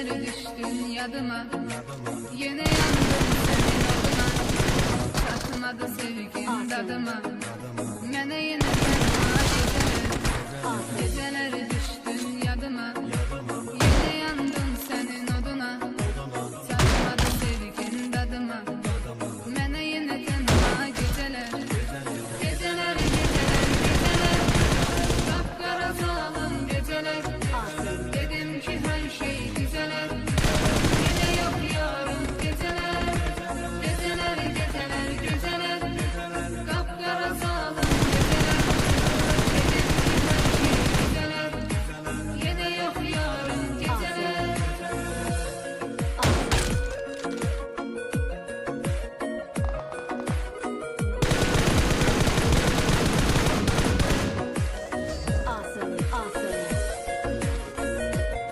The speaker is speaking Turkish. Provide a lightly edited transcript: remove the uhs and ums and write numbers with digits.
Geceleri düştün yadıma, yine yandım senin adına. Çatmadı sevgin dadıma, mene yine sen geceleri düştün yadıma.